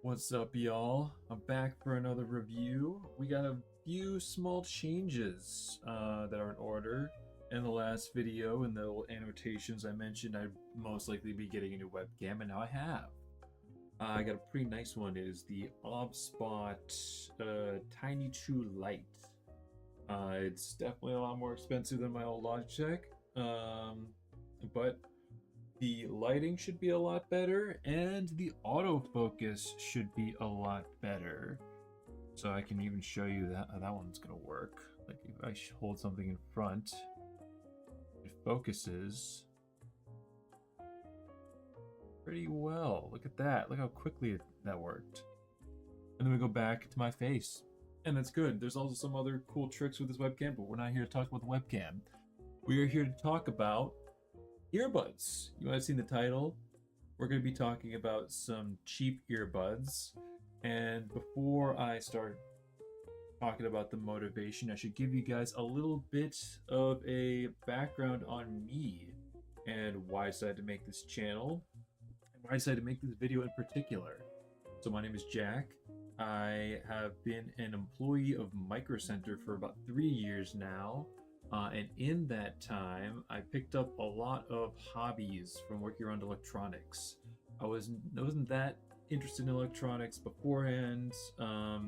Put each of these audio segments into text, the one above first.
What's up, y'all? I'm back for another review. We got a few small changes that are in order. In the last video, in the little annotations I mentioned, I'd most likely be getting a new webcam, and now I have. I got a pretty nice one. It is the OBSpot Tiny True Light. It's definitely a lot more expensive than my old Logitech, but the lighting should be a lot better, and the autofocus should be a lot better. So I can even show you that how that one's gonna work. Like if I hold something in front, it focuses pretty well. Look at that. Look how quickly that worked. And then we go back to my face. And that's good. There's also some other cool tricks with this webcam, but we're not here to talk about the webcam. We are here to talk about earbuds. You might have seen the title. We're going to be talking about some cheap earbuds. And before I start talking about the motivation, I should give you guys a little bit of a background on me and why I decided to make this channel and why I decided to make this video in particular. So my name is Jack. I have been an employee of Micro Center for about 3 years now. And in that time, I picked up a lot of hobbies from working around electronics. I wasn't that interested in electronics beforehand. I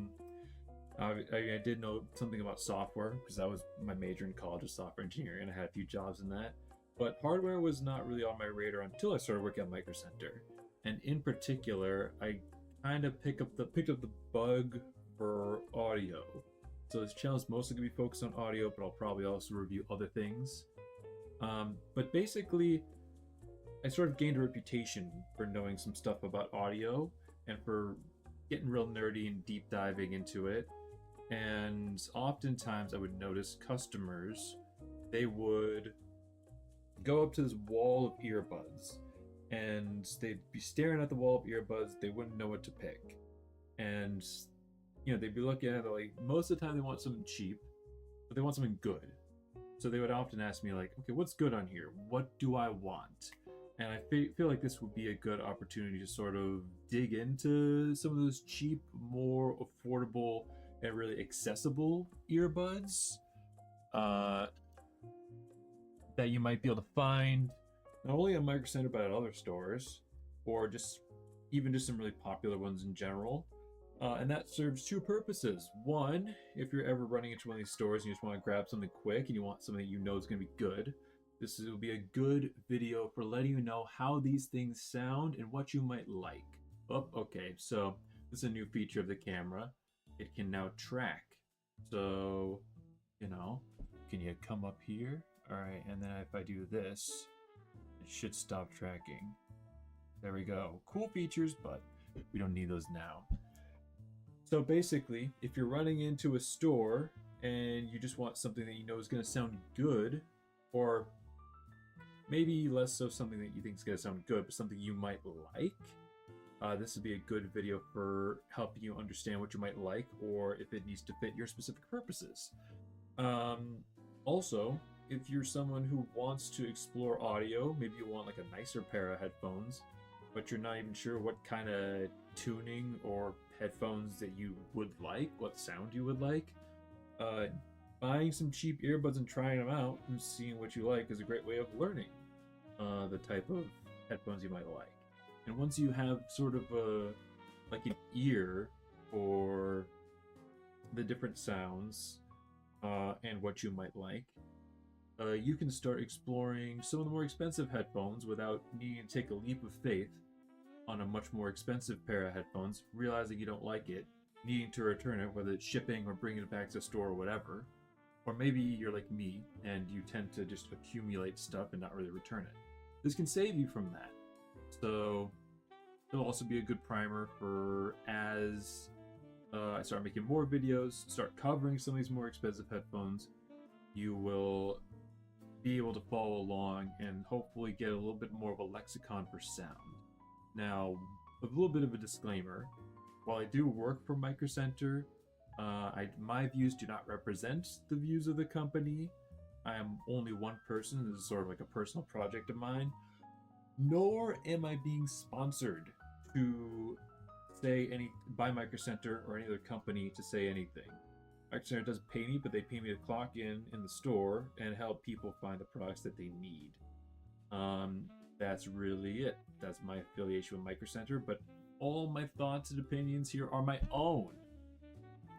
did know something about software because that was my major in college, was software engineering, and I had a few jobs in that. But hardware was not really on my radar until I started working at Micro Center. And in particular, I kind of picked up the bug for audio. So this channel is mostly going to be focused on audio, but I'll probably also review other things. But basically, I sort of gained a reputation for knowing some stuff about audio and for getting real nerdy and deep diving into it. And oftentimes I would notice customers, they would go up to this wall of earbuds and they'd be staring at the wall of earbuds. They wouldn't know what to pick. And they'd be looking at it like, most of the time they want something cheap, but they want something good. So they would often ask me like, okay, what's good on here? What do I want? And I feel like this would be a good opportunity to sort of dig into some of those cheap, more affordable, and really accessible earbuds that you might be able to find not only at Micro Center, but at other stores, or even just some really popular ones in general. And that serves two purposes. One, if you're ever running into one of these stores and you just want to grab something quick and you want something you know is going to be good, this will be a good video for letting you know how these things sound and what you might like. Oh, okay, so this is a new feature of the camera. It can now track. So, can you come up here? All right, and then if I do this, it should stop tracking. There we go. Cool features, but we don't need those now. So basically, if you're running into a store and you just want something that you know is going to sound good, or maybe less so something that you think is going to sound good, but something you might like, this would be a good video for helping you understand what you might like, or if it needs to fit your specific purposes. Also, if you're someone who wants to explore audio, maybe you want like a nicer pair of headphones, but you're not even sure what kind of tuning or headphones that you would like, what sound you would like, buying some cheap earbuds and trying them out and seeing what you like is a great way of learning the type of headphones you might like. And once you have sort of an ear for the different sounds and what you might like, you can start exploring some of the more expensive headphones without needing to take a leap of faith on a much more expensive pair of headphones, realizing you don't like it, needing to return it, whether it's shipping or bringing it back to the store or whatever. Or maybe you're like me and you tend to just accumulate stuff and not really return it. This can save you from that. So it'll also be a good primer for as I start making more videos, start covering some of these more expensive headphones, you will be able to follow along and hopefully get a little bit more of a lexicon for sound. Now, a little bit of a disclaimer. While I do work for Micro Center, my views do not represent the views of the company. I am only one person. This is sort of like a personal project of mine. Nor am I being sponsored to buy Micro Center or any other company to say anything. Micro Center doesn't pay me, but they pay me to clock in the store and help people find the products that they need. That's really it. That's my affiliation with Micro Center, but all my thoughts and opinions here are my own.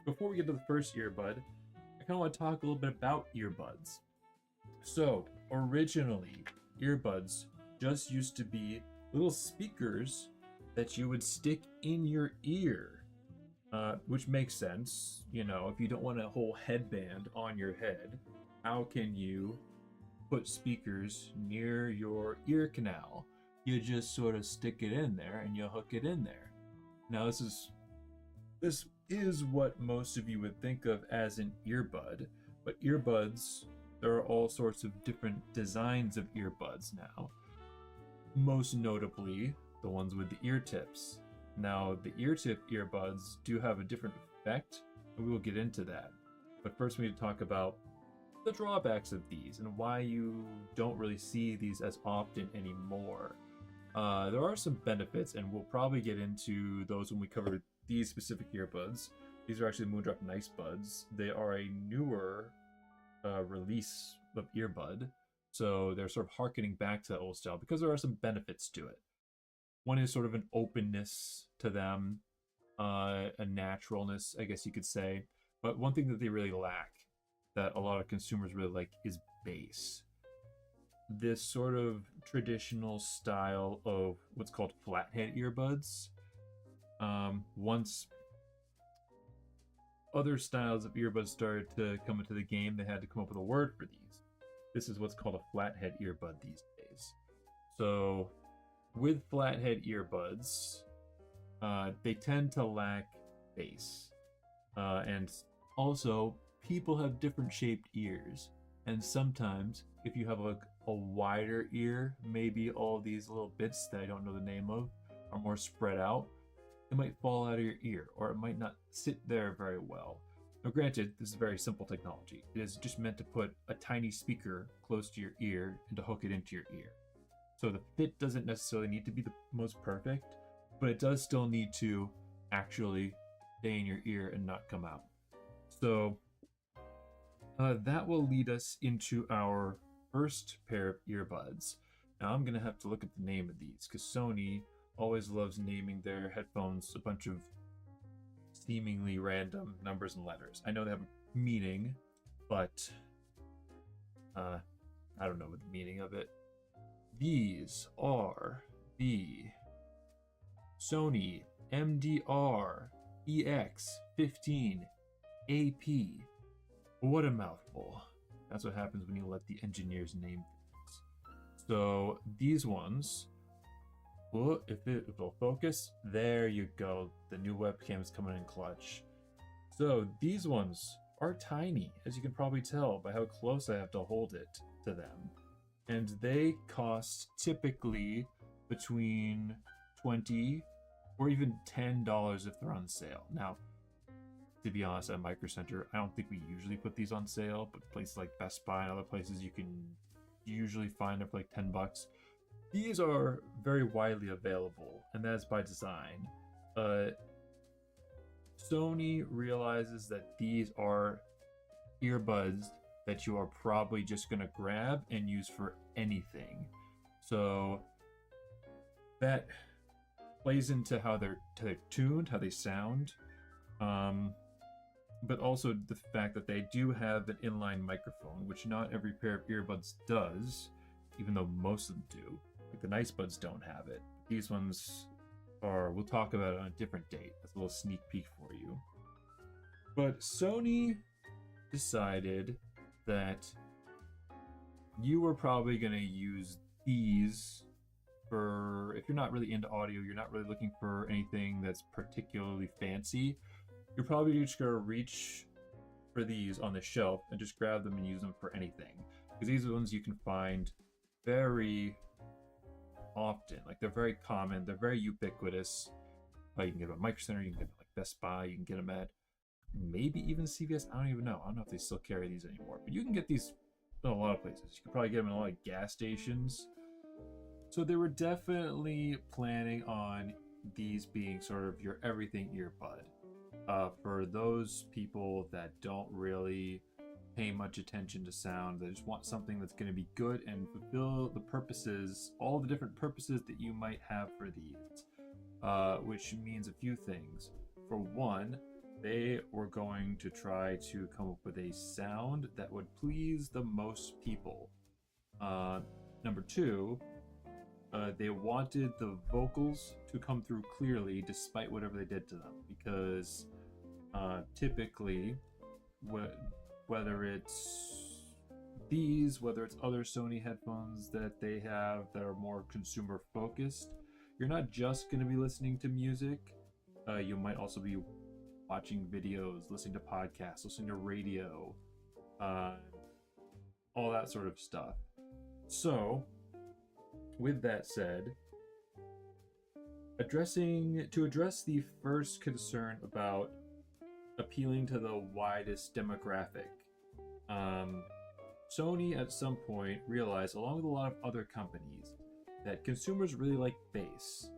Before we get to the first earbud, I kind of want to talk a little bit about earbuds. So, originally, earbuds just used to be little speakers that you would stick in your ear, which makes sense. You know, if you don't want a whole headband on your head, how can you put speakers near your ear canal? You just sort of stick it in there and you hook it in there. Now this is what most of you would think of as an earbud, but earbuds, there are all sorts of different designs of earbuds now. Most notably, the ones with the ear tips. Now, the ear tip earbuds do have a different effect, and we will get into that. But first we need to talk about the drawbacks of these and why you don't really see these as often anymore. There are some benefits, and we'll probably get into those when we cover these specific earbuds. These are actually Moondrop Nice Buds. They are a newer release of earbud, so they're sort of harkening back to that old style because there are some benefits to it. One is sort of an openness to them, a naturalness, I guess you could say. But one thing that they really lack, that a lot of consumers really like, is bass. This sort of traditional style of what's called flathead earbuds. Once other styles of earbuds started to come into the game, they had to come up with a word for these. This is what's called a flathead earbud these days. So with flathead earbuds, they tend to lack bass. And also, people have different shaped ears. And sometimes, if you have a wider ear, maybe all these little bits that I don't know the name of are more spread out, it might fall out of your ear, or it might not sit there very well. Now granted, this is very simple technology. It is just meant to put a tiny speaker close to your ear and to hook it into your ear. So the fit doesn't necessarily need to be the most perfect, but it does still need to actually stay in your ear and not come out. So that will lead us into our first pair of earbuds. Now I'm going to have to look at the name of these because Sony always loves naming their headphones a bunch of seemingly random numbers and letters. I know they have a meaning, but I don't know what the meaning of it. These are the Sony MDREX15AP. What a mouthful. That's what happens when you let the engineers name things. So these ones, well, if it'll focus, there you go. The new webcam is coming in clutch. So these ones are tiny, as you can probably tell by how close I have to hold it to them. And they cost typically between $20 or even $10 if they're on sale. Now, to be honest, at Micro Center, I don't think we usually put these on sale, but places like Best Buy and other places you can usually find them for like $10. These are very widely available, and that's by design. Sony realizes that these are earbuds that you are probably just going to grab and use for anything. So that plays into how they're tuned, how they sound, but also the fact that they do have an inline microphone, which not every pair of earbuds does, even though most of them do. Like the Nice Buds don't have it. These ones are, we'll talk about it on a different date. That's a little sneak peek for you. But Sony decided that you were probably going to use these for, if you're not really into audio, you're not really looking for anything that's particularly fancy, you're probably just going to reach for these on the shelf and just grab them and use them for anything. Because these are the ones you can find very often. Like, they're very common, they're very ubiquitous. You can get them at Micro Center, you can get them at like Best Buy, you can get them at maybe even CVS. I don't even know. I don't know if they still carry these anymore, but you can get these in a lot of places. You can probably get them in a lot of gas stations. So they were definitely planning on these being sort of your everything earbud. For those people that don't really pay much attention to sound, they just want something that's going to be good and fulfill the purposes, all the different purposes that you might have for these, which means a few things. For one, they were going to try to come up with a sound that would please the most people. Number two, they wanted the vocals to come through clearly despite whatever they did to them, because typically, whether it's these, whether it's other Sony headphones that they have that are more consumer focused, you're not just going to be listening to music. You might also be watching videos, listening to podcasts, listening to radio, all that sort of stuff. So, with that said, to address the first concern about appealing to the widest demographic, Sony at some point realized, along with a lot of other companies, that consumers really like bass,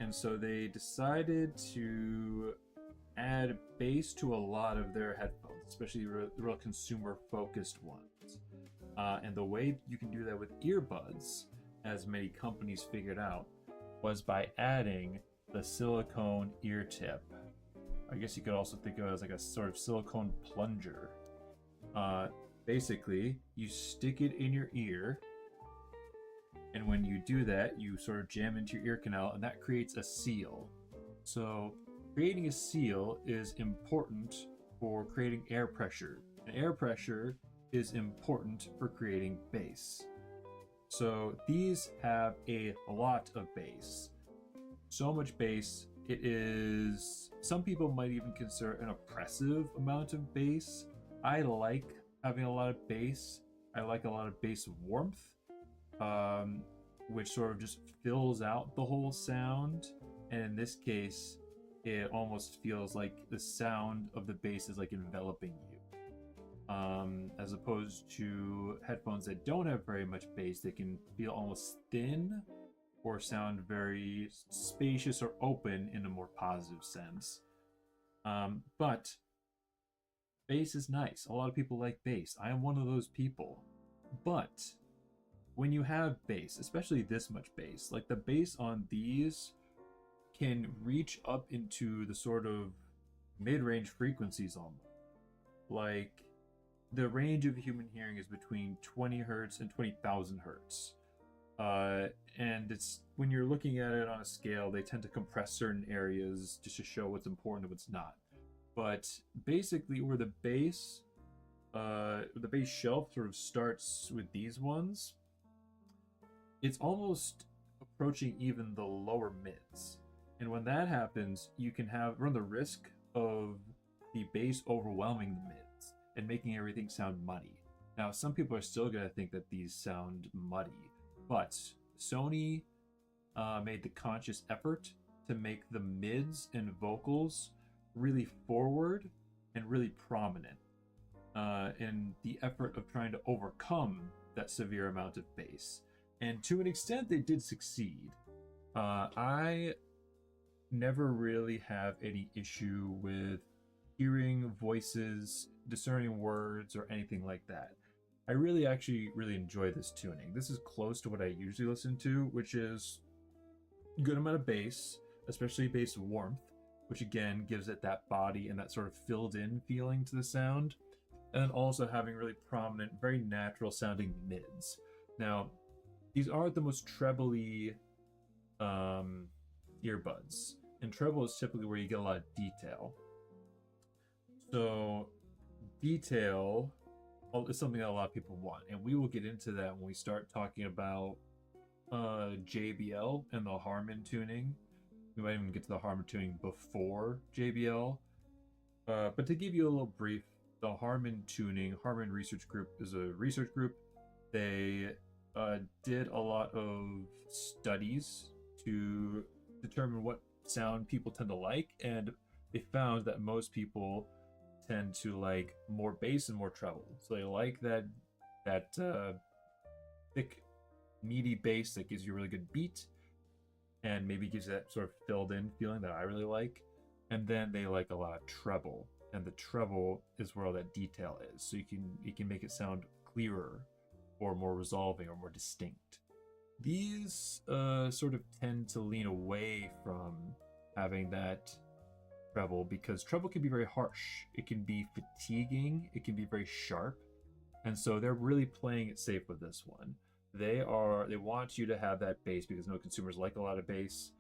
and so they decided to add bass to a lot of their headphones, especially the real consumer-focused ones. And the way you can do that with earbuds, as many companies figured out, was by adding the silicone ear tip. I guess you could also think of it as like a sort of silicone plunger. Basically, you stick it in your ear, and when you do that, you sort of jam into your ear canal, and that creates a seal. So creating a seal is important for creating air pressure, and air pressure is important for creating bass. So these have a lot of bass. So much bass, it is, some people might even consider an oppressive amount of bass. I like having a lot of bass. I like a lot of bass warmth, which sort of just fills out the whole sound. And in this case, it almost feels like the sound of the bass is like enveloping you. As opposed to headphones that don't have very much bass, they can feel almost thin or sound very spacious or open in a more positive sense. But bass is nice. A lot of people like bass. I am one of those people. But when you have bass, especially this much bass, like the bass on these can reach up into the sort of mid-range frequencies almost. Like, the range of human hearing is between 20 hertz and 20,000 hertz. And it's, when you're looking at it on a scale, they tend to compress certain areas just to show what's important and what's not. But basically, where the bass shelf sort of starts with these ones, it's almost approaching even the lower mids. And when that happens, you can run the risk of the bass overwhelming the mids and making everything sound muddy. Now, some people are still going to think that these sound muddy, but Sony made the conscious effort to make the mids and vocals really forward and really prominent in the effort of trying to overcome that severe amount of bass. And to an extent, they did succeed. I never really have any issue with hearing voices, discerning words, or anything like that. I actually really enjoy this tuning. This is close to what I usually listen to, which is a good amount of bass, especially bass warmth, which again gives it that body and that sort of filled in feeling to the sound. And then also having really prominent, very natural sounding mids. Now, these aren't the most trebly earbuds, and treble is typically where you get a lot of detail. So detail is something that a lot of people want, and we will get into that when we start talking about JBL and the Harman tuning. We might even get to the Harman tuning before JBL. But to give you a little brief, the Harman tuning, Harman Research Group is a research group. They did a lot of studies to determine what sound people tend to like, and they found that most people tend to like more bass and more treble. So they like that thick, meaty bass that gives you a really good beat, and maybe gives you that sort of filled in feeling that I really like. And then they like a lot of treble, and the treble is where all that detail is. So you can make it sound clearer or more resolving or more distinct. These sort of tend to lean away from having that treble because treble can be very harsh. It can be fatiguing. It can be very sharp. And so they're really playing it safe with this one. They want you to have that bass because no consumers like a lot of bass.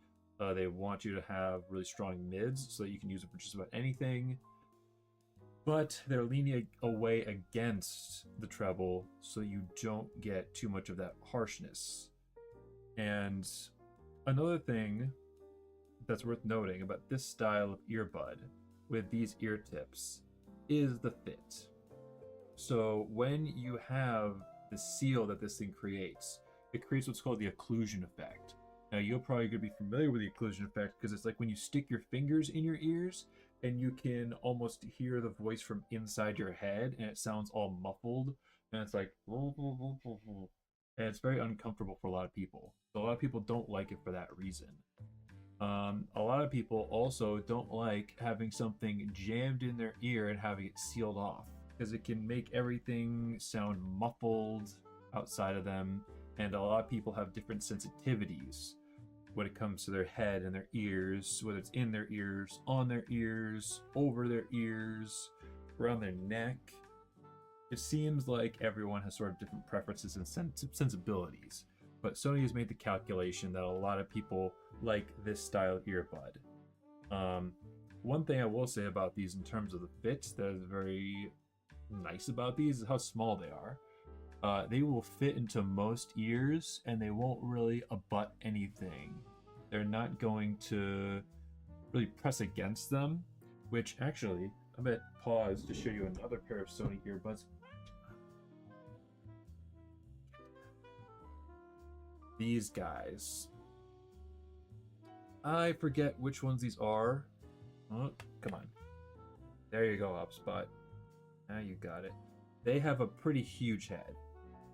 They want you to have really strong mids so that you can use it for just about anything. But they're leaning away against the treble so you don't get too much of that harshness. And another thing that's worth noting about this style of earbud with these ear tips is the fit. So when you have the seal that this thing creates, it creates what's called the occlusion effect. Now you're probably going to be familiar with the occlusion effect because it's like when you stick your fingers in your ears and you can almost hear the voice from inside your head and it sounds all muffled and it's like and it's very uncomfortable for a lot of people. So a lot of people don't like it for that reason. A lot of people also don't like having something jammed in their ear and having it sealed off because it can make everything sound muffled outside of them, and a lot of people have different sensitivities when it comes to their head and their ears, whether it's in their ears, on their ears, over their ears, around their neck. It seems like everyone has sort of different preferences and sensibilities, but Sony has made the calculation that a lot of people like this style of earbud. One thing I will say about these in terms of the fit that is very nice about these is how small they are. They will fit into most ears and they won't really abut anything. They're not going to really press against them, which actually, I'm going to pause to show you another pair of Sony earbuds. These guys. I forget which ones these are. Oh, come on. There you go, HubSpot. Now you got it. They have a pretty huge head.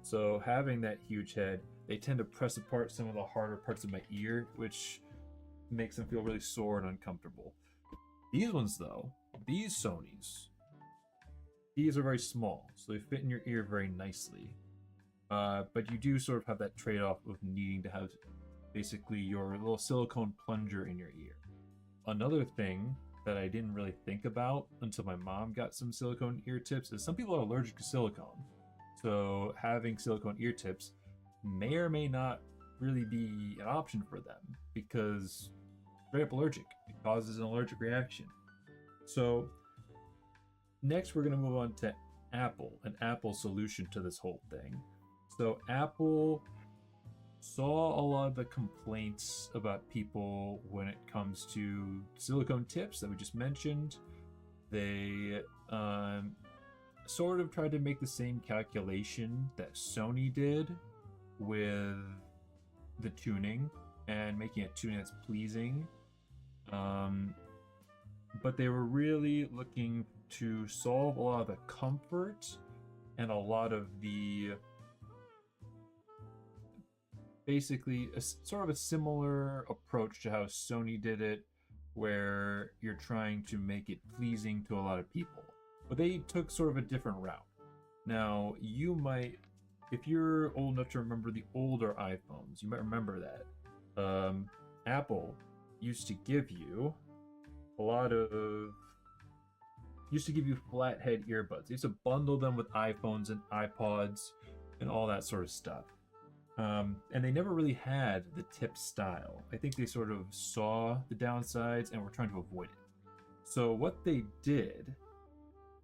So having that huge head, they tend to press apart some of the harder parts of my ear, which makes them feel really sore and uncomfortable. These ones though, these Sonys, these are very small, so they fit in your ear very nicely. But you do sort of have that trade-off of needing to have basically your little silicone plunger in your ear. Another thing that I didn't really think about until my mom got some silicone ear tips is some people are allergic to silicone. So having silicone ear tips may or may not really be an option for them because straight up allergic. It causes an allergic reaction. So next we're going to move on to Apple, an Apple solution to this whole thing. So Apple saw a lot of the complaints about people when it comes to silicone tips that we just mentioned. They sort of tried to make the same calculation that Sony did with the tuning and making a tuning that's pleasing. But they were really looking to solve a lot of the comfort and a lot of the basically sort of a similar approach to how Sony did it, where you're trying to make it pleasing to a lot of people. But they took sort of a different route. Now, you might, if you're old enough to remember the older iPhones, you might remember that Apple used to give you flathead earbuds. They used to bundle them with iPhones and iPods and all that sort of stuff. And they never really had the tip style. I think they sort of saw the downsides and were trying to avoid it. So what they did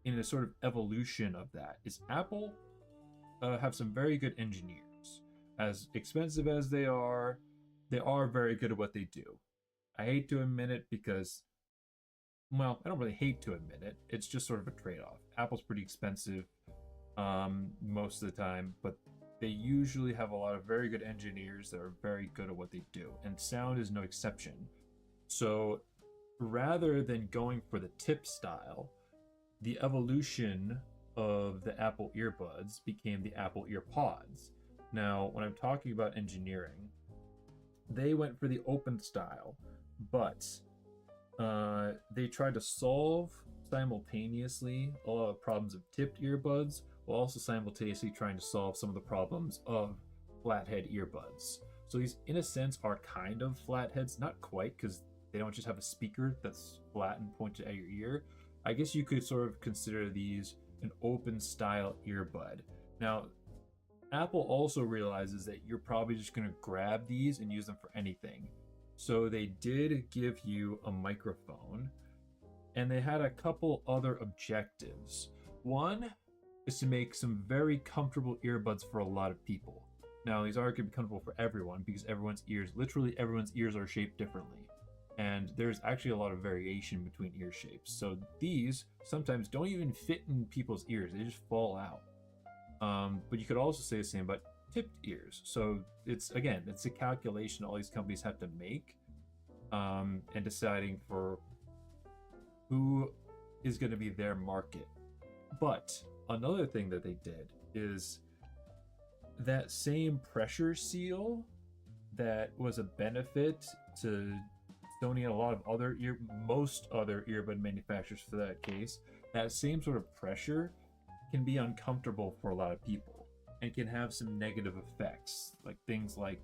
in a sort of evolution of that is Apple have some very good engineers. As expensive as they are very good at what they do. I hate to admit it because, well, I don't really hate to admit it. It's just sort of a trade-off. Apple's pretty expensive most of the time, but they usually have a lot of very good engineers that are very good at what they do, and sound is no exception. So rather than going for the tip style, the evolution of the Apple earbuds became the Apple EarPods. Now, when I'm talking about engineering, they went for the open style, but they tried to solve simultaneously a lot of problems of tipped earbuds, while also simultaneously trying to solve some of the problems of flathead earbuds. So these, in a sense, are kind of flatheads, not quite, because they don't just have a speaker that's flat and pointed at your ear. I guess you could sort of consider these an open style earbud. Now, Apple also realizes that you're probably just going to grab these and use them for anything. So they did give you a microphone, and they had a couple other objectives. One is to make some very comfortable earbuds for a lot of people. Now, these aren't going to be comfortable for everyone because literally everyone's ears are shaped differently. And there's actually a lot of variation between ear shapes. So these sometimes don't even fit in people's ears. They just fall out. But you could also say the same about tipped ears. So it's a calculation all these companies have to make, and deciding for who is going to be their market. But another thing that they did is that same pressure seal that was a benefit to Sony and a lot of most other earbud manufacturers for that case, that same sort of pressure can be uncomfortable for a lot of people and can have some negative effects, like things like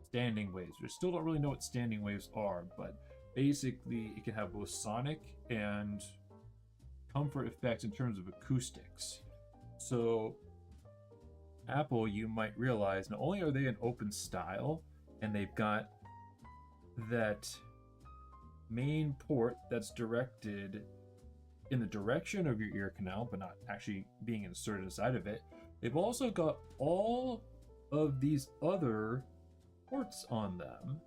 standing waves. We still don't really know what standing waves are, but basically it can have both sonic and comfort effects in terms of acoustics. So Apple, you might realize, not only are they an open style and they've got that main port that's directed in the direction of your ear canal but not actually being inserted inside of it, they've also got all of these other ports on them.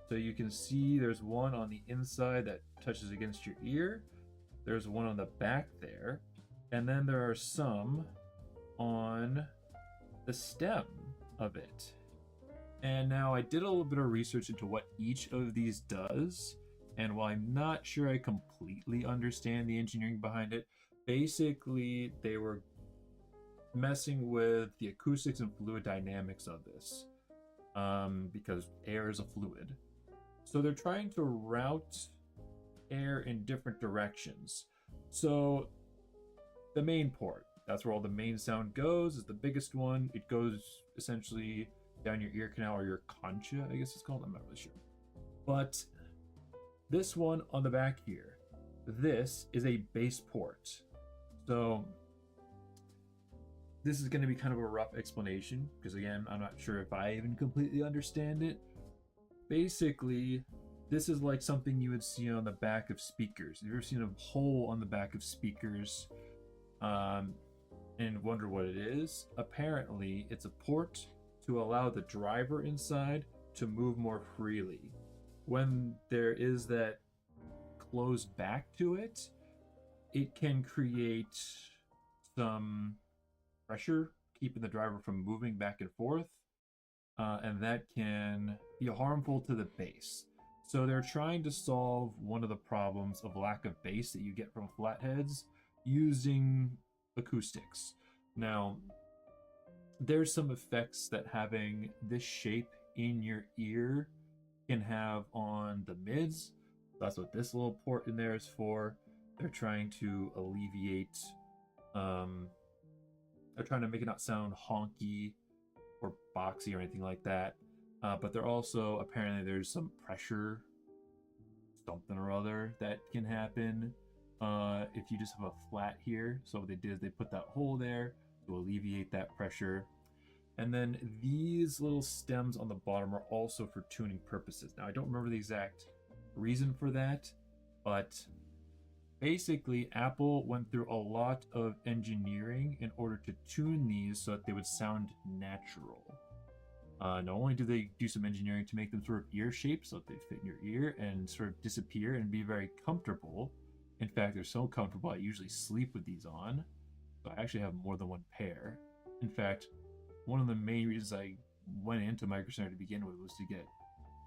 So you can see there's one on the inside that touches against your ear, there's one on the back there, and then there are some on the stem of it. And now I did a little bit of research into what each of these does, and while I'm not sure I completely understand the engineering behind it, basically they were messing with the acoustics and fluid dynamics of this, because air is a fluid. So they're trying to route air in different directions. So the main port, that's where all the main sound goes, is the biggest one. It goes essentially down your ear canal, or your concha, I guess it's called. I'm not really sure. But this one on the back here, this is a base port. So this is going to be kind of a rough explanation because, again, I'm not sure if I even completely understand it. Basically, this is like something you would see on the back of speakers. Have you ever seen a hole on the back of speakers and wonder what it is? Apparently, it's a port to allow the driver inside to move more freely. When there is that closed back to it, it can create some pressure, keeping the driver from moving back and forth, and that can be harmful to the bass. So they're trying to solve one of the problems of lack of bass that you get from flatheads using acoustics. Now, there's some effects that having this shape in your ear can have on the mids. That's what this little port in there is for. They're trying to alleviate, they're trying to make it not sound honky or boxy or anything like that. But they're also, apparently there's some pressure, something or other, that can happen if you just have a flat here. So what they did is they put that hole there to alleviate that pressure. And then these little stems on the bottom are also for tuning purposes. Now, I don't remember the exact reason for that, but basically Apple went through a lot of engineering in order to tune these so that they would sound natural. Not only do they do some engineering to make them sort of ear shaped so that they fit in your ear and sort of disappear and be very comfortable. In fact, they're so comfortable I usually sleep with these on. So I actually have more than one pair. In fact, one of the main reasons I went into Micro Center to begin with was to get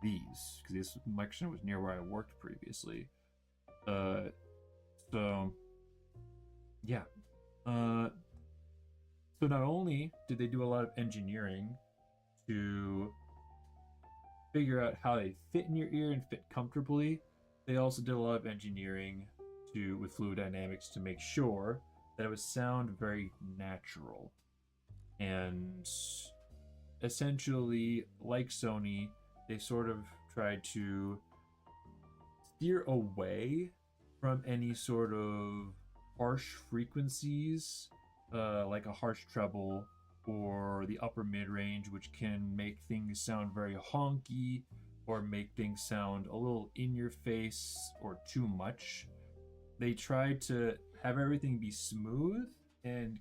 these, because this Micro Center was near where I worked previously. So yeah. So not only did they do a lot of engineering to figure out how they fit in your ear and fit comfortably. They also did a lot of engineering with fluid dynamics to make sure that it would sound very natural. And essentially, like Sony, they sort of tried to steer away from any sort of harsh frequencies, like a harsh treble or the upper mid-range, which can make things sound very honky or make things sound a little in your face or too much. They tried to have everything be smooth and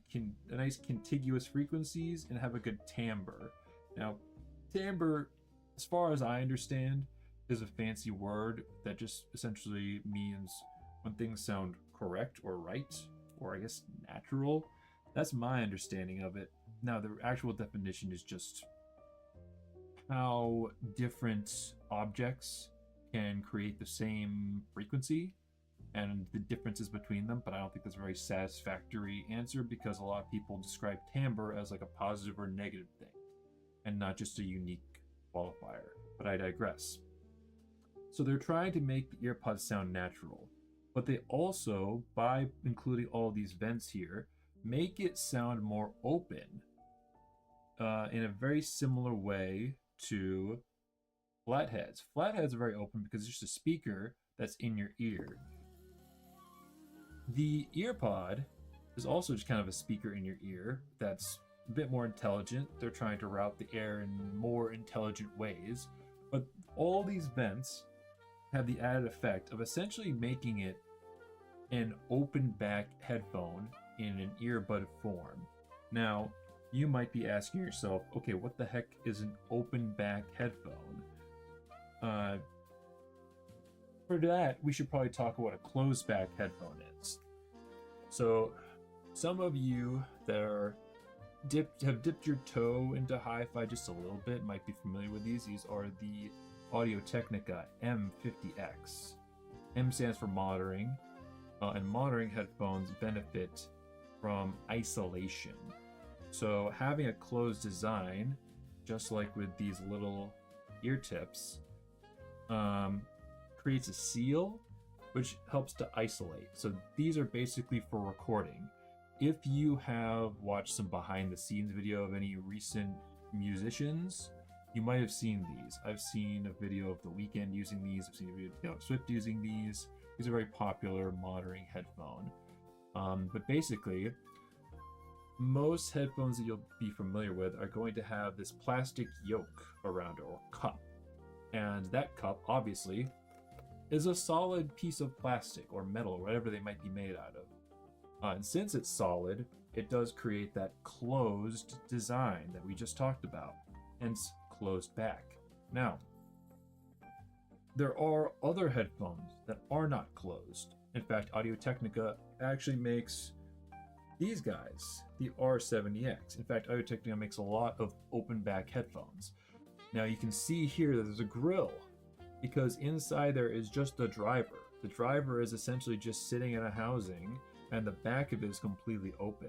nice contiguous frequencies and have a good timbre. Now, timbre, as far as I understand, is a fancy word that just essentially means when things sound correct or right, or I guess natural. That's my understanding of it. Now, the actual definition is just how different objects can create the same frequency and the differences between them, but I don't think that's a very satisfactory answer because a lot of people describe timbre as like a positive or negative thing and not just a unique qualifier, but I digress. So they're trying to make the earpods sound natural, but they also, by including all these vents here, make it sound more open in a very similar way to flatheads. Flatheads are very open because it's just a speaker that's in your ear. The earpod is also just kind of a speaker in your ear that's a bit more intelligent. They're trying to route the air in more intelligent ways, but all these vents have the added effect of essentially making it an open back headphone in an earbud form. Now, you might be asking yourself, okay, what the heck is an open back headphone? For that, we should probably talk about what a closed back headphone is. So, some of you that are have dipped your toe into hi-fi just a little bit might be familiar with these. These are the Audio-Technica M50X. M stands for monitoring, and monitoring headphones benefit from isolation. So having a closed design, just like with these little ear tips, creates a seal which helps to isolate. So these are basically for recording. If you have watched some behind the scenes video of any recent musicians, you might have seen these. I've seen a video of The Weeknd using these. I've seen a video of Taylor Swift using these. These are very popular monitoring headphone. But basically, most headphones that you'll be familiar with are going to have this plastic yoke around it, or cup. And that cup, obviously, is a solid piece of plastic or metal, or whatever they might be made out of. And since it's solid, it does create that closed design that we just talked about, hence closed back. Now, there are other headphones that are not closed. In fact, Audio-Technica actually makes these guys, the R70X. In fact, Audio-Technica makes a lot of open back headphones. Now you can see here that there's a grill, because inside there is just the driver. The driver is essentially just sitting in a housing, and the back of it is completely open.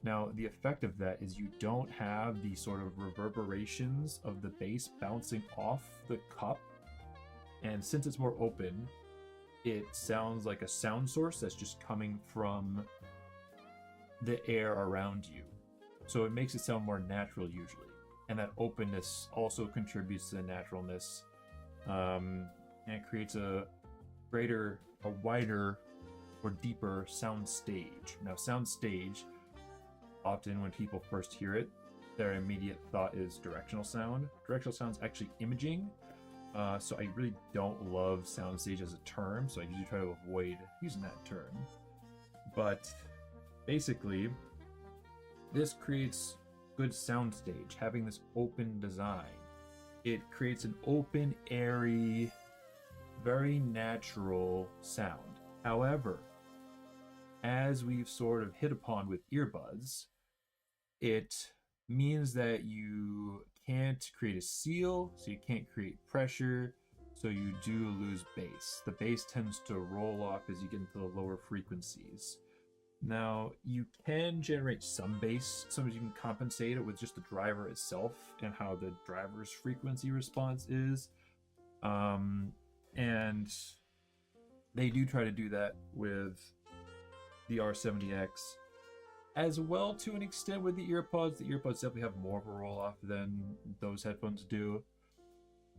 Now, the effect of that is you don't have the sort of reverberations of the bass bouncing off the cup, and since it's more open, it sounds like a sound source that's just coming from the air around you. So it makes it sound more natural usually, and that openness also contributes to the naturalness, and it creates a wider or deeper sound stage. Now, sound stage, often when people first hear it, their immediate thought is directional sound. Directional sound is actually imaging, so I really don't love soundstage as a term, so I usually try to avoid using that term. But basically, this creates good soundstage, having this open design. It creates an open, airy, very natural sound. However, as we've sort of hit upon with earbuds, it means that you can't create a seal, so you can't create pressure, so you do lose bass. The bass tends to roll off as you get into the lower frequencies. Now, you can generate some bass. Sometimes you can compensate it with just the driver itself and how the driver's frequency response is. And they do try to do that with the R70X as well to an extent with the earpods. The earpods definitely have more of a roll-off than those headphones do.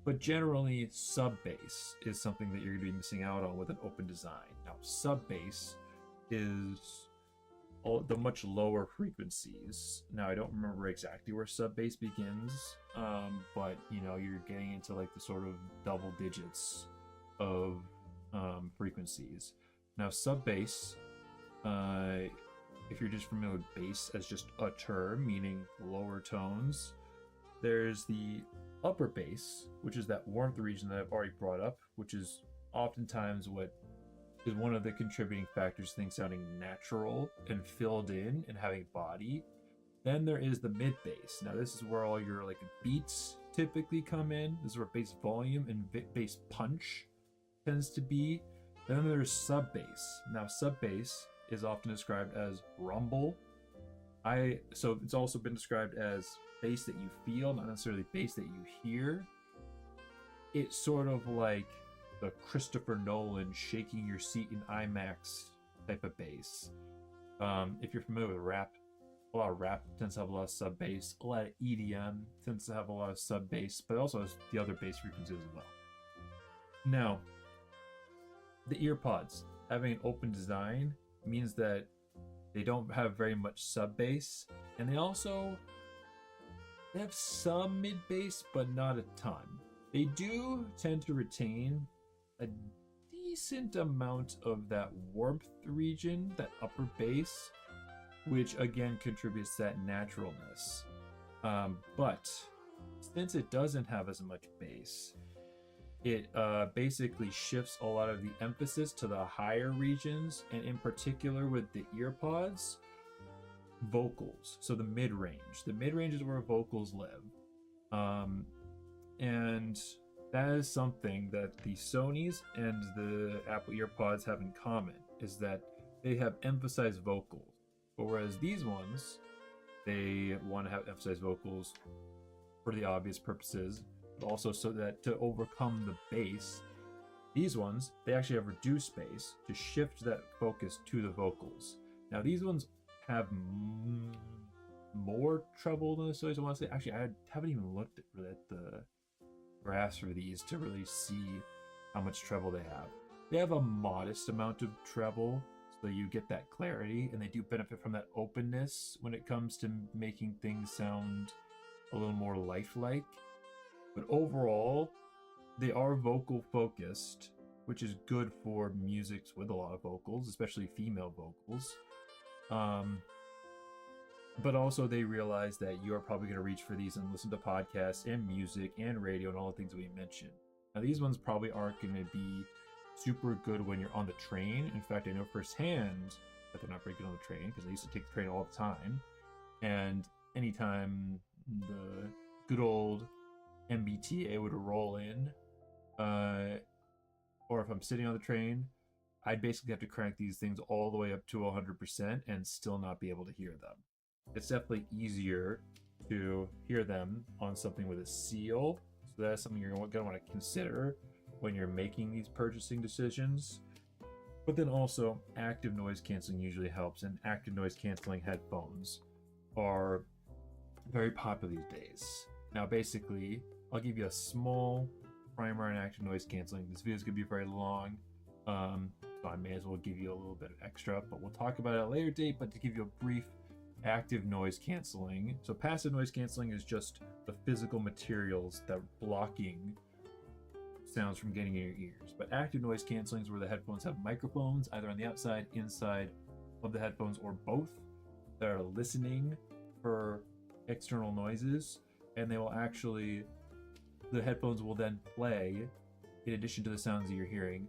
But generally, sub-bass is something that you're going to be missing out on with an open design. Now, sub-bass is the much lower frequencies. Now, I don't remember exactly where sub-bass begins, but you know, you're getting into like the sort of double digits of frequencies. Now, sub-bass, if you're just familiar with bass as just a term, meaning lower tones, there's the upper bass, which is that warmth region that I've already brought up, which is oftentimes what is one of the contributing factors to things sounding natural and filled in and having body. Then there is the mid bass. Now this is where all your like beats typically come in. This is where bass volume and bass punch tends to be. Then there's sub bass. Now sub bass is often described as rumble. So it's also been described as bass that you feel, not necessarily bass that you hear. It's sort of like the Christopher Nolan shaking your seat in IMAX type of bass. If you're familiar with rap, a lot of rap tends to have a lot of sub bass. A lot of EDM tends to have a lot of sub bass, but also has the other bass frequencies as well. Now, the earpods having an open design means that they don't have very much sub bass, and they have some mid bass, but not a ton. They do tend to retain a decent amount of that warmth region, that upper bass, which again contributes to that naturalness. But since it doesn't have as much bass, it basically shifts a lot of the emphasis to the higher regions, and in particular with the earpods, vocals. So the mid-range. The mid-range is where vocals live. And that is something that the Sonys and the Apple earpods have in common, is that they have emphasized vocals. But whereas these ones, they want to have emphasized vocals for the obvious purposes, but also so that to overcome the bass. These ones, they actually have reduced bass to shift that focus to the vocals. Now these ones have more treble than the Sonys, I want to say. Actually, I haven't even looked at the graphs for these to really see how much treble they have. They have a modest amount of treble, so you get that clarity, and they do benefit from that openness when it comes to making things sound a little more lifelike. But overall, they are vocal focused, which is good for musics with a lot of vocals, especially female vocals. But also they realize that you are probably going to reach for these and listen to podcasts and music and radio and all the things we mentioned. Now these ones probably aren't going to be super good when you're on the train. In fact, I know firsthand that they're not very good on the train, because I used to take the train all the time. And anytime the good old MBTA would roll in, or if I'm sitting on the train, I'd basically have to crank these things all the way up to 100% and still not be able to hear them. It's definitely easier to hear them on something with a seal, so that's something you're going to want to consider when you're making these purchasing decisions. But then also, active noise canceling usually helps, and active noise canceling headphones are very popular these days. Now basically, I'll give you a small primer on active noise canceling. This video is going to be very long, so I may as well give you a little bit of extra, but we'll talk about it at a later date. But to give you a brief, active noise canceling. So passive noise canceling is just the physical materials that are blocking sounds from getting in your ears. But active noise canceling is where the headphones have microphones, either on the outside, inside of the headphones, or both, that are listening for external noises, and they will actually, the headphones will then play, in addition to the sounds that you're hearing,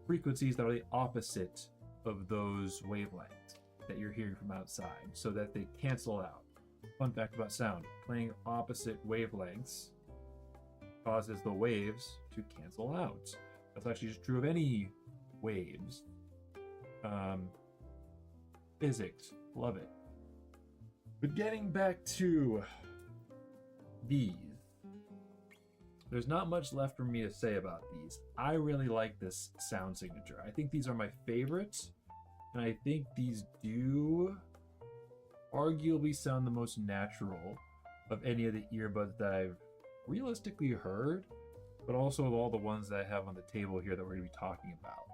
frequencies that are the opposite of those wavelengths that you're hearing from outside, so that they cancel out. Fun fact about sound: playing opposite wavelengths causes the waves to cancel out. That's actually just true of any waves. physics. Love it. But getting back to these, there's not much left for me to say about these. I really like this sound signature. I think these are my favorites, and I think these do arguably sound the most natural of any of the earbuds that I've realistically heard, but also of all the ones that I have on the table here that we're going to be talking about.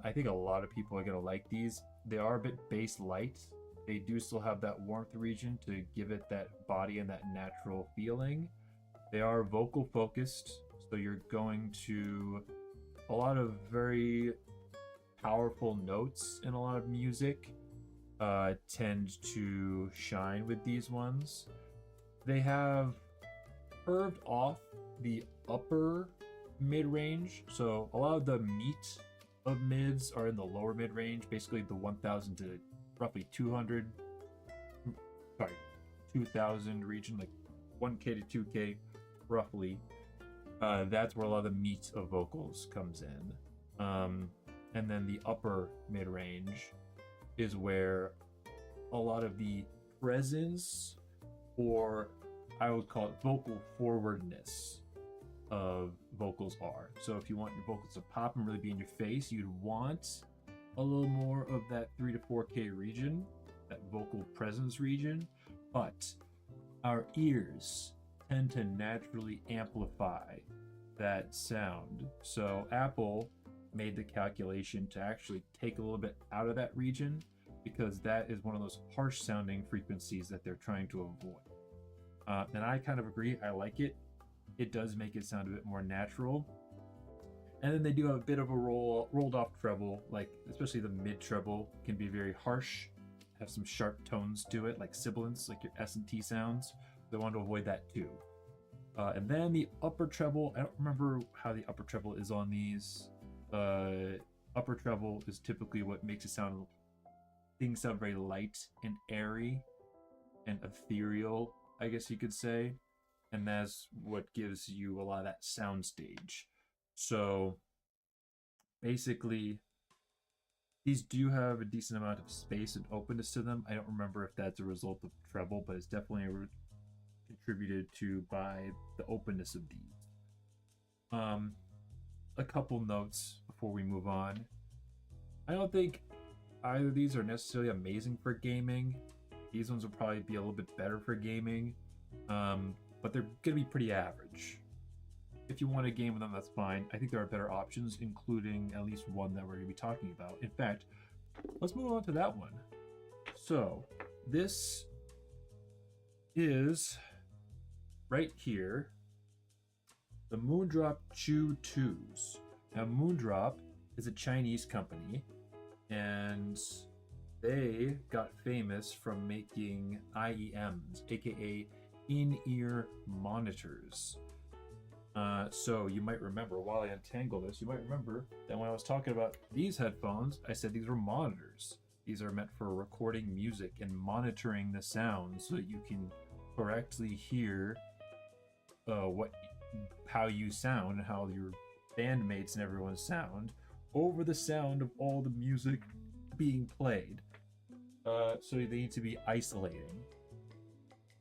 I think a lot of people are going to like these. They are a bit bass light. They do still have that warmth region to give it that body and that natural feeling. They are vocal focused, so you're going to a lot of very powerful notes in a lot of music tend to shine with these ones. They have curved off the upper mid-range, so a lot of the meat of mids are in the lower mid-range, basically the 1000 to roughly 2000 region, like 1K to 2K roughly. That's where a lot of the meat of vocals comes in. And then the upper mid-range is where a lot of the presence, or I would call it vocal forwardness, of vocals are. So if you want your vocals to pop and really be in your face, you'd want a little more of that 3 to 4K region, that vocal presence region. But our ears tend to naturally amplify that sound. So Apple made the calculation to actually take a little bit out of that region, because that is one of those harsh sounding frequencies that they're trying to avoid. And I kind of agree. I like it. It does make it sound a bit more natural. And then they do have a bit of a rolled off treble, like especially the mid treble can be very harsh, have some sharp tones to it, like sibilants, like your S&T sounds. They want to avoid that too. And then the upper treble, I don't remember how the upper treble is on these. Upper treble is typically what makes it sound, things sound very light and airy and ethereal, I guess you could say. And that's what gives you a lot of that sound stage. So basically, these do have a decent amount of space and openness to them. I don't remember if that's a result of treble, but it's definitely contributed to by the openness of these. A couple notes before we move on. I don't think either of these are necessarily amazing for gaming. These ones will probably be a little bit better for gaming, but they're going to be pretty average. If you want to game with them, that's fine. I think there are better options, including at least one that we're going to be talking about. In fact, let's move on to that one. So this is right here, the Moondrop Chu IIs. Now Moondrop is a Chinese company, and they got famous from making IEMs, aka in-ear monitors. So you might remember, while I untangle this, you might remember that when I was talking about these headphones, I said these were monitors. These are meant for recording music and monitoring the sound so that you can correctly hear how you sound and how your bandmates and everyone sound over the sound of all the music being played. So they need to be isolating.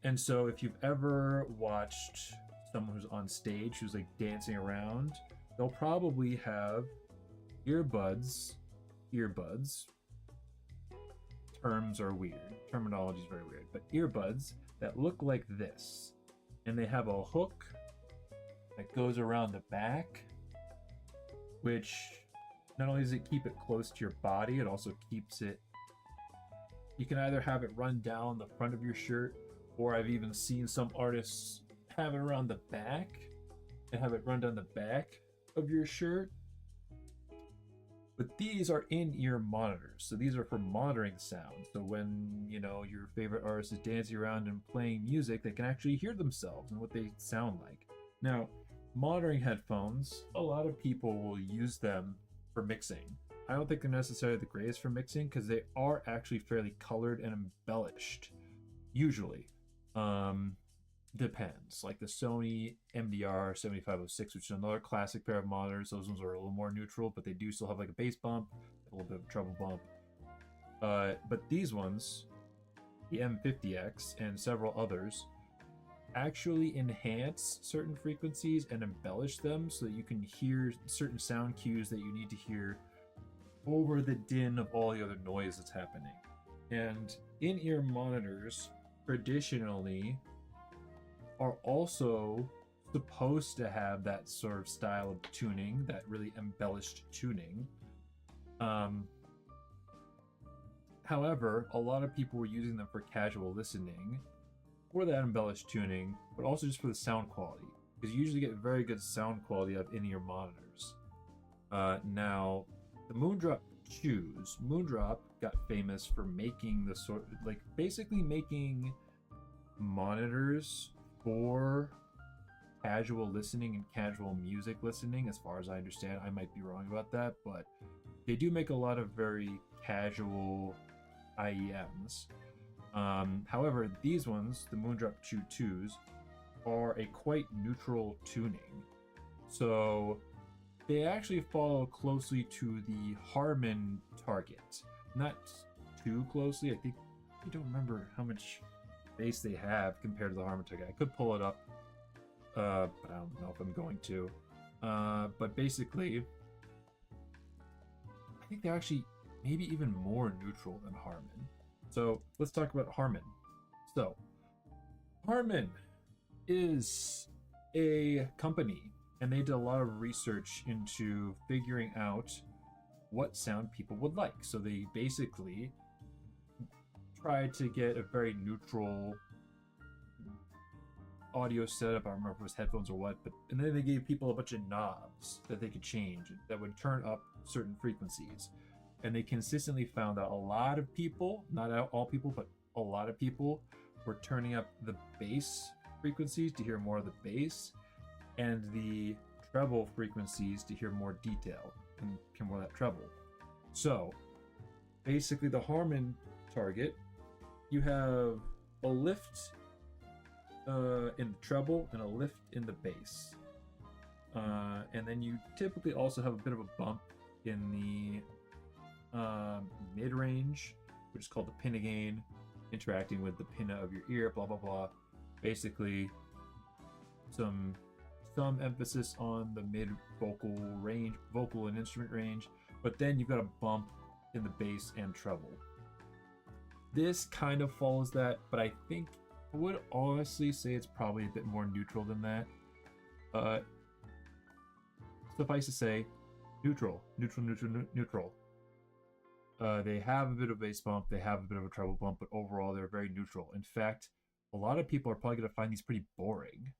And so if you've ever watched someone who's on stage who's like dancing around, they'll probably have earbuds. Terms are weird. Terminology is very weird. But earbuds that look like this. And they have a hook that goes around the back, which not only does it keep it close to your body, it also keeps it... You can either have it run down the front of your shirt, or I've even seen some artists have it around the back and have it run down the back of your shirt. But these are in-ear monitors, so these are for monitoring sound. So when, you know, your favorite artist is dancing around and playing music, they can actually hear themselves and what they sound like. Now, monitoring headphones, a lot of people will use them for mixing. I don't think they're necessarily the greatest for mixing because they are actually fairly colored and embellished, usually. Depends. Like the Sony MDREX15AP, which is another classic pair of monitors. Those ones are a little more neutral, but they do still have like a bass bump, a little bit of a treble bump. But these ones, the M50X and several others, actually enhance certain frequencies and embellish them so that you can hear certain sound cues that you need to hear over the din of all the other noise that's happening. And in-ear monitors traditionally are also supposed to have that sort of style of tuning, that really embellished tuning. However, a lot of people were using them for casual listening, for that embellished tuning, but also just for the sound quality, because you usually get very good sound quality of in-ear monitors. Now, the Moondrop Chu's, Moondrop got famous for making the sort, like basically making monitors for casual listening and casual music listening, as far as I understand. I might be wrong about that, but they do make a lot of very casual IEMs. However, these ones, the Moondrop Chu IIs, are a quite neutral tuning. So they actually follow closely to the Harman target. Not too closely. I don't remember how much bass they have compared to the Harman target. I could pull it up, but I don't know if I'm going to. But basically, I think they're actually maybe even more neutral than Harman. So let's talk about Harman. So Harman is a company, and they did a lot of research into figuring out what sound people would like. So they basically tried to get a very neutral audio setup. I don't remember if it was headphones or what, and then they gave people a bunch of knobs that they could change that would turn up certain frequencies. And they consistently found that a lot of people, not all people, but a lot of people were turning up the bass frequencies to hear more of the bass, and the treble frequencies to hear more detail and hear more of that treble. So basically, the Harman target, you have a lift in the treble and a lift in the bass, and then you typically also have a bit of a bump in the mid-range, which is called the pinna gain, interacting with the pinna of your ear, blah blah blah. Basically, some emphasis on the mid vocal range, vocal and instrument range, but then you've got a bump in the bass and treble. This kind of follows that, but I think I would honestly say it's probably a bit more neutral than that. Suffice to say, neutral. They have a bit of a bass bump, they have a bit of a treble bump, but overall they're very neutral. In fact, a lot of people are probably going to find these pretty boring.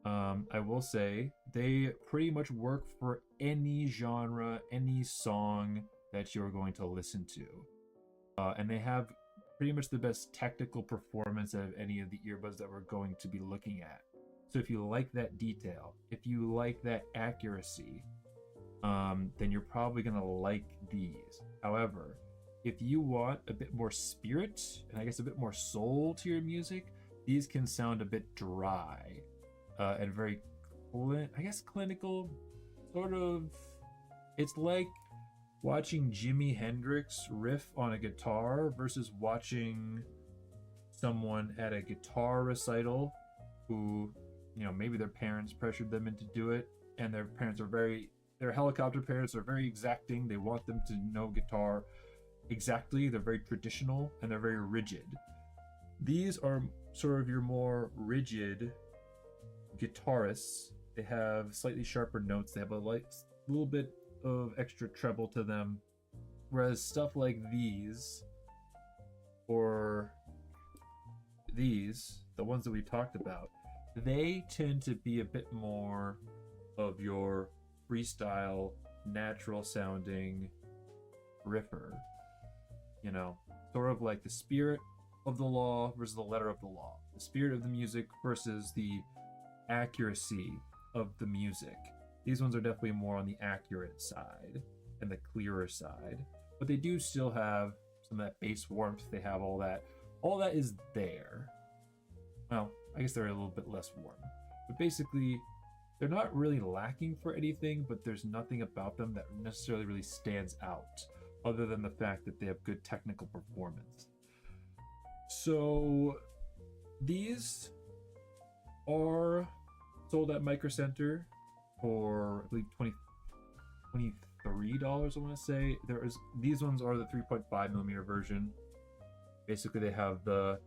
I will say they pretty much work for any genre, any song that you're going to listen to. And they have pretty much the best technical performance of any of the earbuds that we're going to be looking at. So if you like that detail, if you like that accuracy, then you're probably going to like these. However, if you want a bit more spirit and I guess a bit more soul to your music, these can sound a bit dry and very, I guess, clinical, sort of. It's like watching Jimi Hendrix riff on a guitar versus watching someone at a guitar recital who, maybe their parents pressured them into do it, and their parents are their helicopter parents are very exacting. They want them to know guitar exactly. They're very traditional and they're very rigid. These are sort of your more rigid guitarists. They have slightly sharper notes. They have a little bit of extra treble to them. Whereas stuff like these, or these, the ones that we talked about, they tend to be a bit more of your freestyle, natural sounding riffer. Sort of like the spirit of the law versus the letter of the law. The spirit of the music versus the accuracy of the music. These ones are definitely more on the accurate side and the clearer side, but they do still have some of that bass warmth. They have all that. All that is there. Well, I guess they're a little bit less warm, but basically they're not really lacking for anything, but there's nothing about them that necessarily really stands out. other than the fact that they have good technical performance. So these are sold at Micro Center for, I believe, $23, I want to say. These ones are the 3.5 millimeter version. Basically, they have the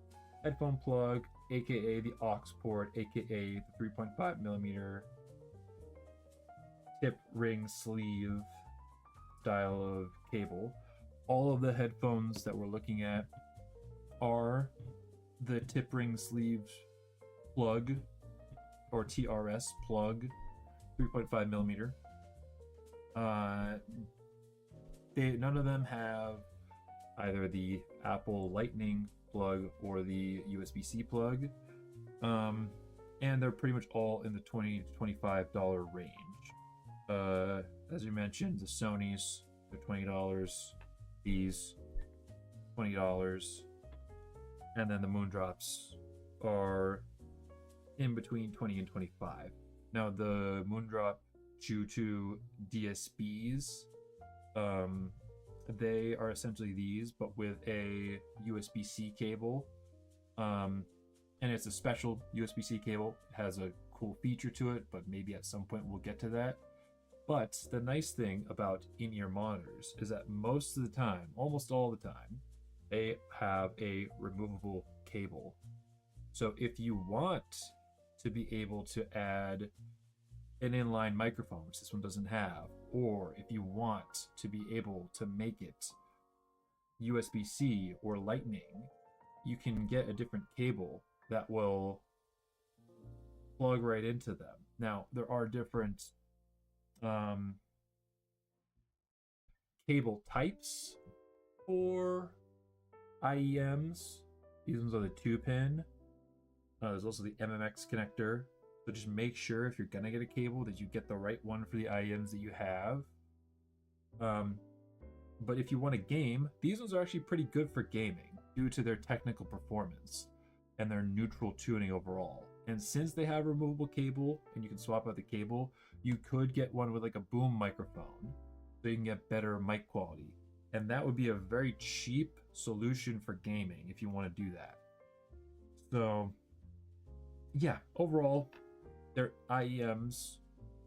headphone plug, aka the aux port, aka the 3.5 millimeter tip ring sleeve style of cable. All of the headphones that we're looking at are the tip ring sleeve plug, or TRS plug, 3.5 millimeter. None of them have either the Apple Lightning plug or the USB-C plug, and they're pretty much all in the $20 to $25 range. As you mentioned, the Sonys, they're $20, these $20, and then the Moondrops are in between 20 and 25. Now the Moondrop Chu II DSPs, they are essentially these, but with a USB-C cable, and it's a special USB-C cable. It has a cool feature to it, but maybe at some point we'll get to that. But the nice thing about in-ear monitors is that most of the time, almost all the time, they have a removable cable. So if you want to be able to add an inline microphone, which this one doesn't have, or if you want to be able to make it USB-C or Lightning, you can get a different cable that will plug right into them. Now, there are different cable types for IEMs. These ones are the 2-pin. There's also the MMX connector. So just make sure if you're gonna get a cable that you get the right one for the IEMs that you have. But if you want to game, these ones are actually pretty good for gaming due to their technical performance and their neutral tuning overall. And since they have a removable cable and you can swap out the cable, you could get one with like a boom microphone so you can get better mic quality. And that would be a very cheap solution for gaming if you want to do that. So yeah, overall, they're IEMs.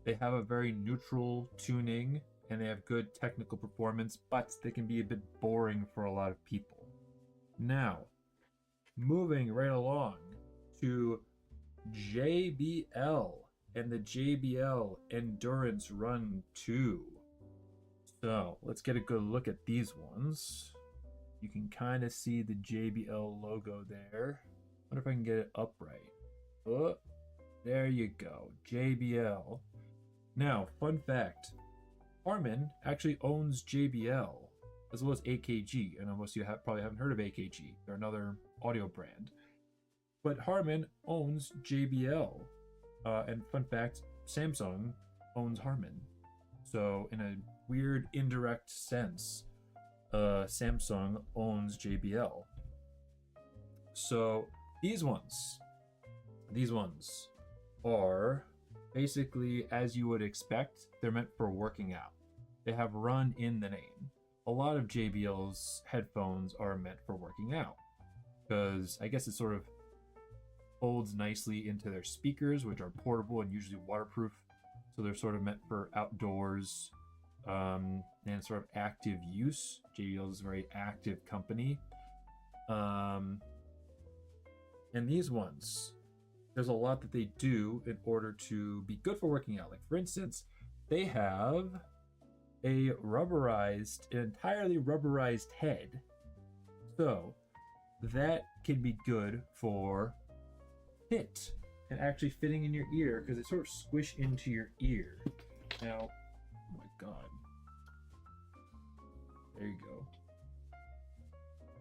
They have a very neutral tuning and they have good technical performance, but they can be a bit boring for a lot of people. Now, moving right along to JBL and the JBL Endurance Run 2. So let's get a good look at these ones. You can kind of see the JBL logo there. I wonder if I can get it upright. Oh, there you go, JBL. Now, fun fact, Harman actually owns JBL as well as AKG, and most of you probably haven't heard of AKG. They're another audio brand. But Harman owns JBL, and fun fact, Samsung owns Harman. So in a weird indirect sense, Samsung owns JBL. So these ones are basically, as you would expect, they're meant for working out. They have run in the name. A lot of JBL's headphones are meant for working out because I guess it sort of folds nicely into their speakers, which are portable and usually waterproof. So they're sort of meant for outdoors and sort of active use. JBL is a very active company. And these ones, there's a lot that they do in order to be good for working out. Like for instance, they have an entirely rubberized head. So that can be good for fit and actually fitting in your ear because it sort of squish into your ear. Now, oh my God. There you go.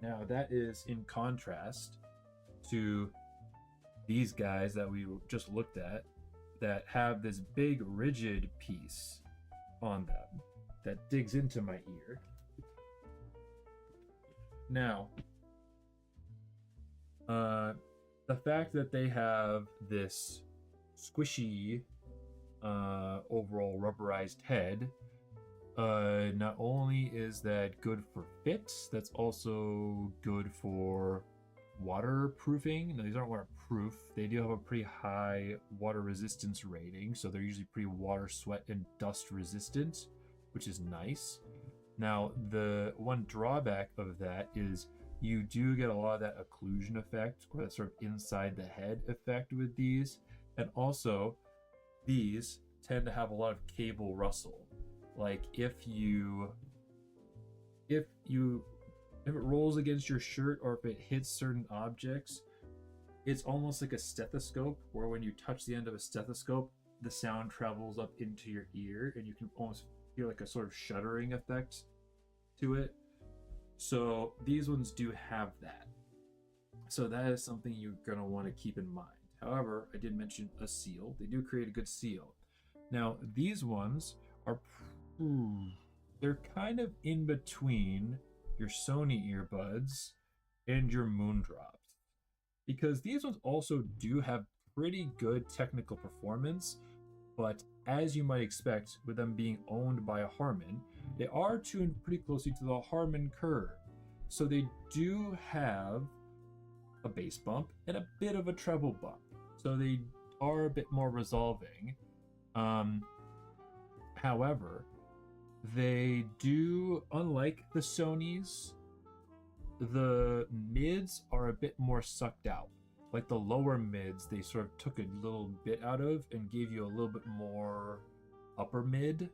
Now that is in contrast to these guys that we just looked at that have this big rigid piece on them that digs into my ear. Now, the fact that they have this squishy overall rubberized head Not only is that good for fit, that's also good for waterproofing. Now, these aren't waterproof. They do have a pretty high water resistance rating, so they're usually pretty water, sweat, and dust resistant, which is nice. Now, the one drawback of that is you do get a lot of that occlusion effect, or that sort of inside the head effect with these. And also, these tend to have a lot of cable rustle. Like if it rolls against your shirt, or if it hits certain objects, it's almost like a stethoscope, where when you touch the end of a stethoscope, the sound travels up into your ear, and you can almost feel like a sort of shuddering effect to it. So these ones do have that. So that is something you're gonna want to keep in mind. However, I did mention a seal. They do create a good seal. Now, these ones are, they're kind of in between your Sony earbuds and your Moondrops, because these ones also do have pretty good technical performance, but as you might expect, with them being owned by a Harman, they are tuned pretty closely to the Harman curve. So they do have a bass bump and a bit of a treble bump. So they are a bit more resolving. However, they do, unlike the Sonys, the mids are a bit more sucked out. Like the lower mids, they sort of took a little bit out of and gave you a little bit more upper mid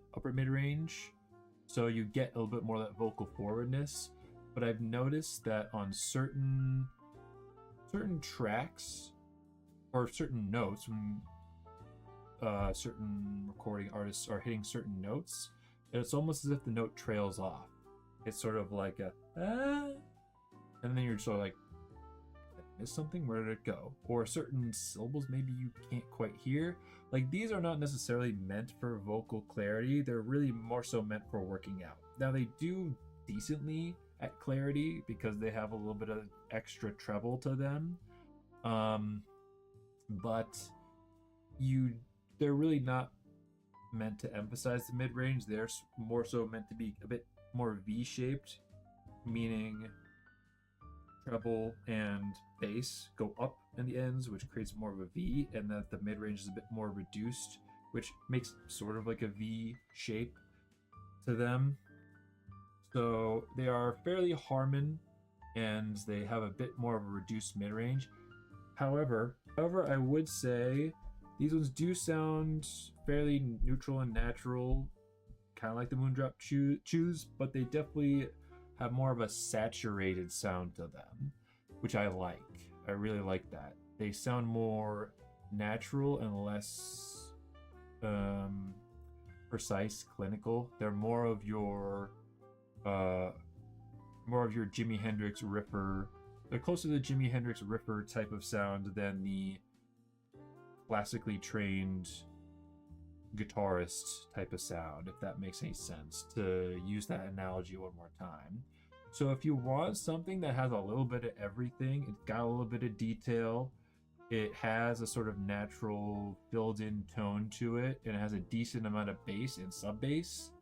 range. So you get a little bit more of that vocal forwardness. But I've noticed that on certain tracks or certain notes, when certain recording artists are hitting certain notes, it's almost as if the note trails off. It's sort of like a and then you're sort of like, is something, where did it go? Or certain syllables maybe you can't quite hear. Like, these are not necessarily meant for vocal clarity. They're really more so meant for working out. Now, they do decently at clarity because they have a little bit of extra treble to them, but they're really not meant to emphasize the mid-range. They're more so meant to be a bit more V-shaped, meaning treble and bass go up in the ends, which creates more of a V, and that the mid-range is a bit more reduced, which makes sort of like a V shape to them. So they are fairly Harman, and they have a bit more of a reduced mid-range. However, I would say these ones do sound fairly neutral and natural, kind of like the Moondrop Chu IIs, but they definitely have more of a saturated sound to them, which I like. I really like that. They sound more natural and less precise, clinical. They're more of your Jimi Hendrix riffer. They're closer to the Jimi Hendrix riffer type of sound than the classically trained guitarist type of sound, if that makes any sense, to use that analogy one more time. So if you want something that has a little bit of everything, it's got a little bit of detail, it has a sort of natural filled in tone to it, and it has a decent amount of bass and sub bass,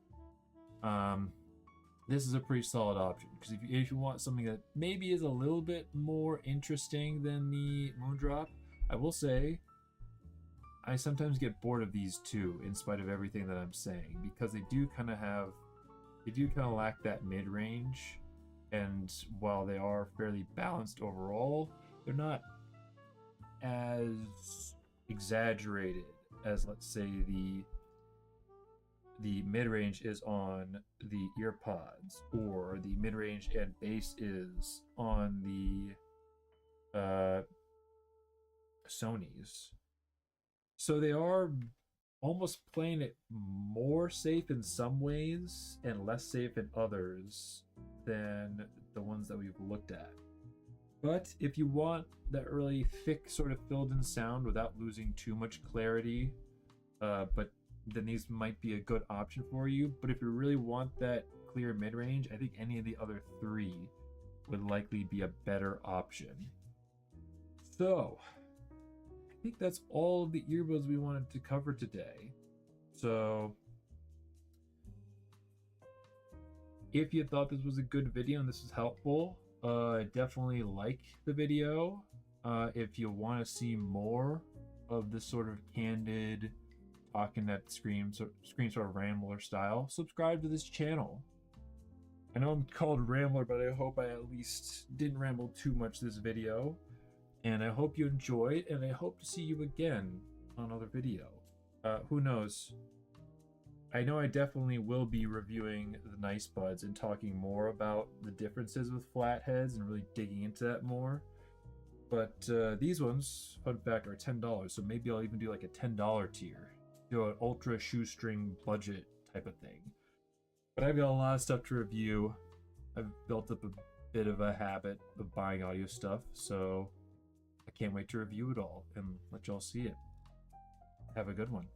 this is a pretty solid option. Because if you want something that maybe is a little bit more interesting than the Moondrop, I will say I sometimes get bored of these too, in spite of everything that I'm saying, because they do kind of lack that mid-range, and while they are fairly balanced overall, they're not as exaggerated as, let's say, the mid-range is on the Earpods, or the mid-range and bass is on the Sonys. So they are almost playing it more safe in some ways and less safe in others than the ones that we've looked at. But if you want that really thick, sort of filled in sound without losing too much clarity, then these might be a good option for you. But if you really want that clear mid-range, I think any of the other three would likely be a better option. So I think that's all of the earbuds we wanted to cover today. So If you thought this was a good video and this is helpful, definitely like the video. If you want to see more of this sort of candid, talking at screen sort of rambler style, subscribe to this channel. I know I'm called Rambler, but I hope I at least didn't ramble too much this video. And I hope you enjoyed, and I hope to see you again on another video. Who knows? I know I definitely will be reviewing the Nice Buds and talking more about the differences with flatheads and really digging into that more. But these ones, fun fact, are $10, so maybe I'll even do like a $10 tier. Do an ultra shoestring budget type of thing. But I've got a lot of stuff to review. I've built up a bit of a habit of buying audio stuff, so I can't wait to review it all and let y'all see it. Have a good one.